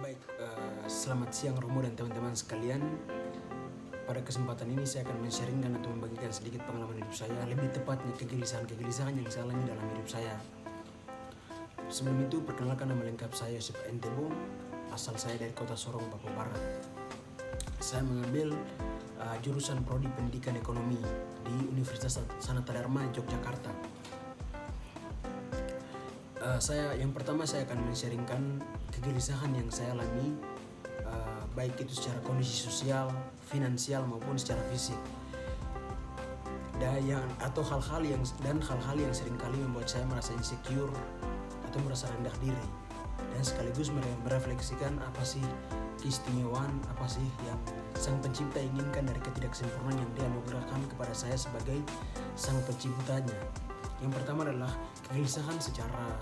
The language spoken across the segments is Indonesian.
Baik, selamat siang Romo dan teman-teman sekalian. Pada kesempatan ini saya akan men-sharingkan atau membagikan sedikit pengalaman hidup saya, lebih tepatnya kegelisahan yang saya alami dalam hidup saya. Sebelum itu, perkenalkan nama lengkap saya Yosef Entebo, asal saya dari kota Sorong, Papua Barat. Saya mengambil jurusan Prodi Pendidikan Ekonomi di Universitas Sanata Dharma, Yogyakarta. Yang pertama saya akan men-sharingkan kegelisahan yang saya alami, baik itu secara kondisi sosial, finansial maupun secara fisik. Hal-hal yang seringkali membuat saya merasa insecure atau merasa rendah diri, dan sekaligus merefleksikan apa sih keistimewaan, apa sih yang Sang Pencipta inginkan dari ketidaksempurnaan yang Dia anugerahkan kepada saya sebagai Sang Penciptanya. Yang pertama adalah kegelisahan secara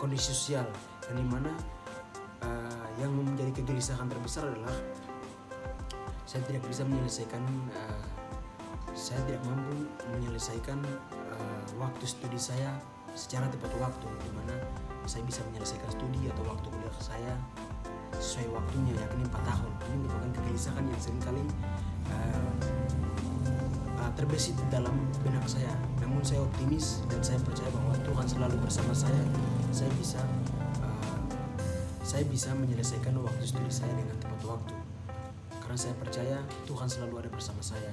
kondisi sosial, yang dimana yang menjadi kegelisahan terbesar adalah saya tidak mampu menyelesaikan waktu studi saya secara tepat waktu, dimana saya bisa menyelesaikan studi atau waktu kuliah saya sesuai waktunya, yakni 4 tahun. Ini merupakan kegelisahan yang seringkali terbesit dalam benak saya. Namun saya optimis dan saya percaya bahwa Tuhan selalu bersama saya. Saya bisa menyelesaikan waktu studi saya dengan tepat waktu, karena saya percaya Tuhan selalu ada bersama saya.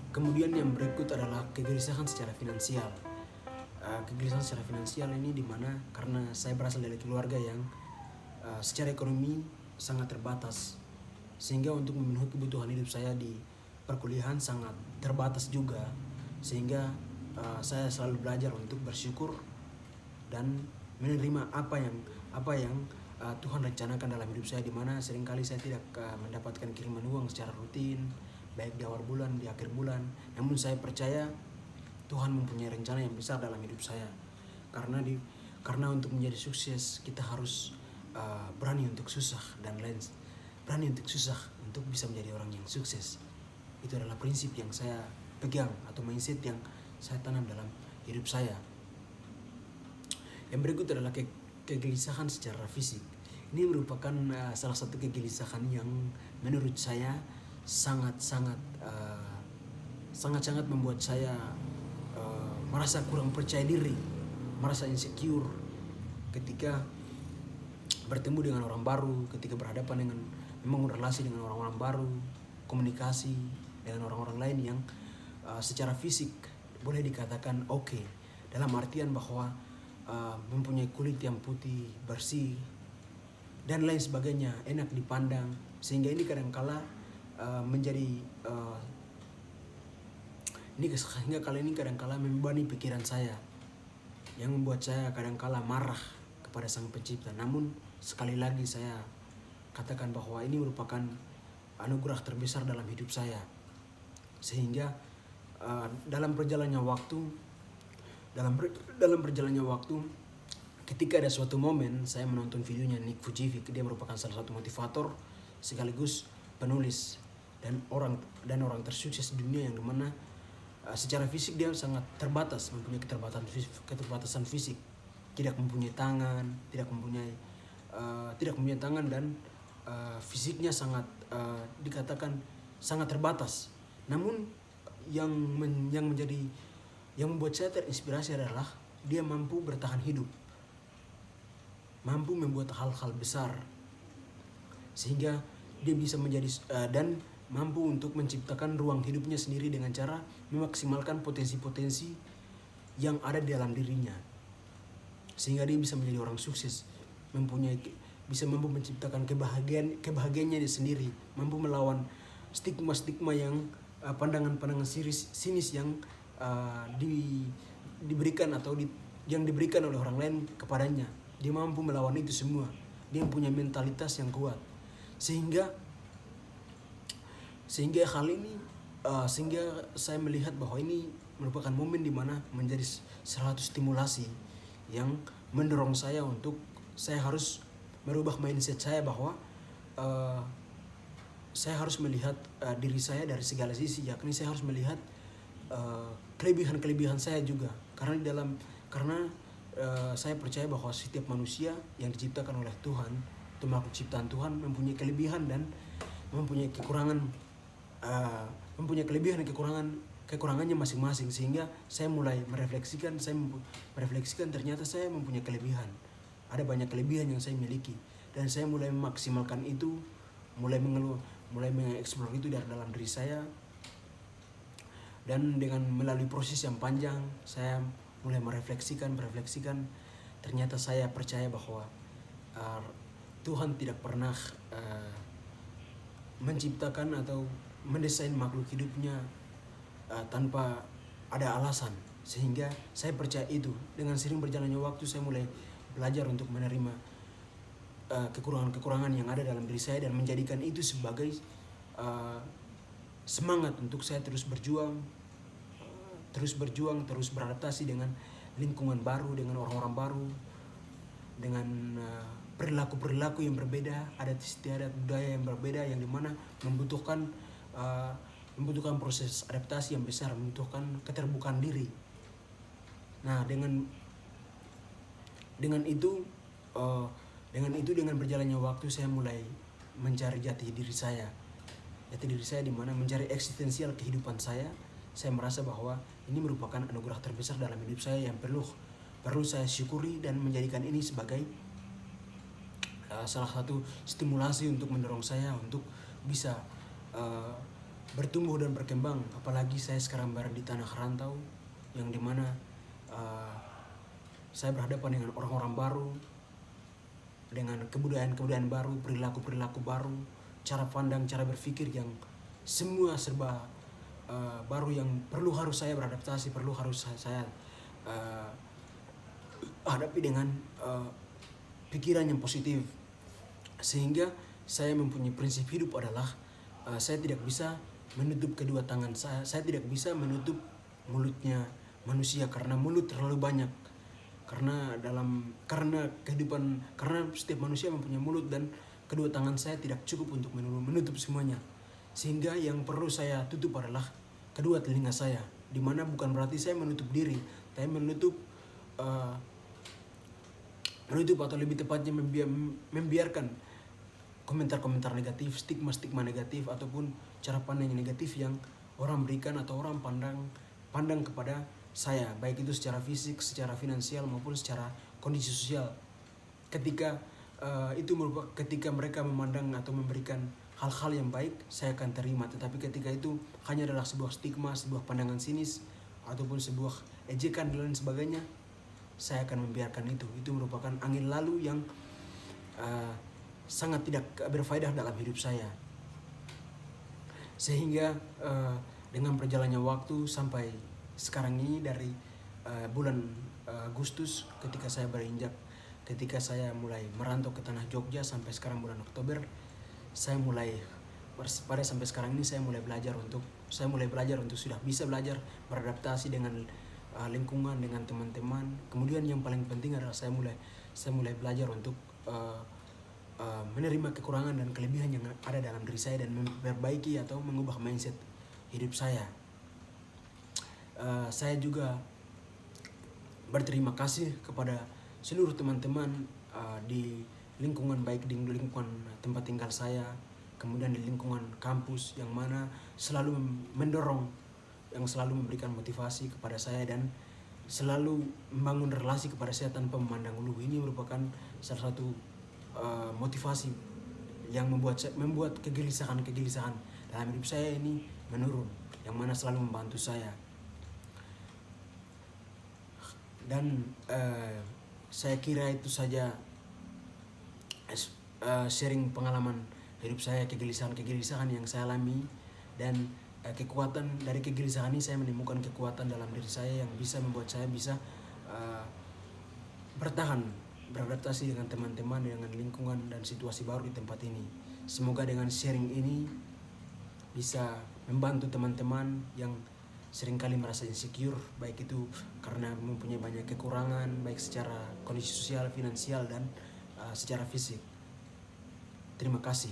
Kemudian yang berikut adalah kegelisahan secara finansial. Kegelisahan secara finansial ini dimana karena saya berasal dari keluarga yang secara ekonomi sangat terbatas, sehingga untuk memenuhi kebutuhan hidup saya di perkuliahan sangat terbatas juga, sehingga saya selalu belajar untuk bersyukur dan menerima apa yang Tuhan rencanakan dalam hidup saya, di mana seringkali saya tidak mendapatkan kiriman uang secara rutin, baik di awal bulan, di akhir bulan. Namun saya percaya Tuhan mempunyai rencana yang besar dalam hidup saya, karena untuk menjadi sukses kita harus berani untuk susah berani untuk susah untuk bisa menjadi orang yang sukses. Itu adalah prinsip yang saya pegang atau mindset yang saya tanam dalam hidup saya. Yang berikut adalah kegelisahan secara fisik. Ini merupakan salah satu kegelisahan yang menurut saya sangat-sangat membuat saya merasa kurang percaya diri, merasa insecure ketika bertemu dengan orang baru, ketika berhadapan dengan membangun relasi dengan orang-orang baru, komunikasi dengan orang-orang lain yang secara fisik boleh dikatakan oke, dalam artian bahwa mempunyai kulit yang putih, bersih, dan lain sebagainya, enak dipandang, sehingga ini kadangkala membebani pikiran saya, yang membuat saya kadangkala marah kepada Sang Pencipta. Namun sekali lagi saya katakan bahwa ini merupakan anugerah terbesar dalam hidup saya, sehingga dalam perjalannya waktu, ketika ada suatu momen saya menonton videonya Nick Fujiwik. Dia merupakan salah satu motivator sekaligus penulis dan orang tersukses di dunia, yang dimana secara fisik dia sangat terbatas, mempunyai keterbatasan fisik, tidak mempunyai tangan dan fisiknya sangat dikatakan sangat terbatas. Namun yang membuat saya terinspirasi adalah dia mampu bertahan hidup, mampu membuat hal-hal besar, sehingga dia bisa dan mampu untuk menciptakan ruang hidupnya sendiri dengan cara memaksimalkan potensi-potensi yang ada di dalam dirinya, sehingga dia bisa menjadi orang sukses, bisa mampu menciptakan kebahagiaannya dia sendiri, mampu melawan stigma-stigma yang pandangan-pandangan sinis yang diberikan oleh orang lain kepadanya. Dia mampu melawan itu semua. Dia punya mentalitas yang kuat, sehingga saya melihat bahwa ini merupakan momen di mana menjadi salah satu stimulasi yang mendorong saya untuk saya harus merubah mindset saya, bahwa saya harus melihat diri saya dari segala sisi, yakni saya harus melihat kelebihan-kelebihan saya juga, karena saya percaya bahwa setiap manusia yang diciptakan oleh Tuhan atau makhluk ciptaan Tuhan mempunyai kelebihan dan mempunyai kekurangan, mempunyai kelebihan dan kekurangannya masing-masing, sehingga saya mulai merefleksikan ternyata saya mempunyai kelebihan. Ada banyak kelebihan yang saya miliki dan saya mulai memaksimalkan itu, mulai mengeksplor itu dari dalam diri saya. Dan dengan melalui proses yang panjang saya mulai merefleksikan, ternyata saya percaya bahwa Tuhan tidak pernah menciptakan atau mendesain makhluk hidupnya tanpa ada alasan. Sehingga saya percaya itu. Dengan sering berjalannya waktu saya mulai belajar untuk menerima kekurangan-kekurangan yang ada dalam diri saya dan menjadikan itu sebagai semangat untuk saya terus berjuang, terus beradaptasi dengan lingkungan baru, dengan orang-orang baru, dengan perilaku-perilaku yang berbeda, adat istiadat budaya yang berbeda, yang dimana membutuhkan proses adaptasi yang besar, membutuhkan keterbukaan diri. Nah, dengan berjalannya waktu saya mulai mencari jati diri saya dimana mencari eksistensial kehidupan saya. Saya merasa bahwa ini merupakan anugerah terbesar dalam hidup saya yang perlu saya syukuri dan menjadikan ini sebagai salah satu stimulasi untuk mendorong saya untuk bisa bertumbuh dan berkembang. Apalagi saya sekarang berada di tanah rantau yang dimana saya berhadapan dengan orang-orang baru, dengan kebudayaan baru, perilaku baru, cara pandang, cara berpikir yang semua serba baru yang harus saya beradaptasi, harus saya hadapi dengan pikiran yang positif. Sehingga saya mempunyai prinsip hidup adalah saya tidak bisa menutup kedua tangan saya tidak bisa menutup mulutnya manusia, karena mulut terlalu banyak. Karena setiap manusia mempunyai mulut dan kedua tangan saya tidak cukup untuk menutup semuanya. Sehingga yang perlu saya tutup adalah kedua telinga saya, dimana bukan berarti saya menutup diri, tapi menutup atau lebih tepatnya membiarkan komentar-komentar negatif, stigma negatif, ataupun cara pandang yang negatif yang orang berikan atau orang pandang kepada saya, baik itu secara fisik, secara finansial, maupun secara kondisi sosial. Ketika mereka memandang atau memberikan hal-hal yang baik, saya akan terima. Tetapi ketika itu hanya adalah sebuah stigma, sebuah pandangan sinis, ataupun sebuah ejekan dan lain sebagainya, saya akan membiarkan itu. Itu merupakan angin lalu yang sangat tidak berfaedah dalam hidup saya. Sehingga dengan berjalannya waktu sampai sekarang ini, dari bulan Agustus ketika saya mulai merantau ke tanah Jogja sampai sekarang bulan Oktober, saya mulai sampai sekarang ini saya mulai belajar untuk sudah bisa belajar beradaptasi dengan lingkungan, dengan teman-teman. Kemudian yang paling penting adalah saya mulai belajar untuk menerima kekurangan dan kelebihan yang ada dalam diri saya dan memperbaiki atau mengubah mindset hidup saya. Saya juga berterima kasih kepada seluruh teman-teman di lingkungan, baik di lingkungan tempat tinggal saya, kemudian di lingkungan kampus, yang mana selalu mendorong, yang selalu memberikan motivasi kepada saya dan selalu membangun relasi kepada saya tanpa memandang ulu. Ini merupakan salah satu motivasi yang membuat kegelisahan dalam hidup saya ini menurun, yang mana selalu membantu saya. Dan saya kira itu saja sharing pengalaman hidup saya, kegelisahan yang saya alami, dan kekuatan dari kegelisahan ini saya menemukan kekuatan dalam diri saya yang bisa membuat saya bisa bertahan, beradaptasi dengan teman-teman, dengan lingkungan dan situasi baru di tempat ini. Semoga dengan sharing ini bisa membantu teman-teman yang seringkali merasa insecure, baik itu karena mempunyai banyak kekurangan, baik secara kondisi sosial, finansial, dan secara fisik. Terima kasih.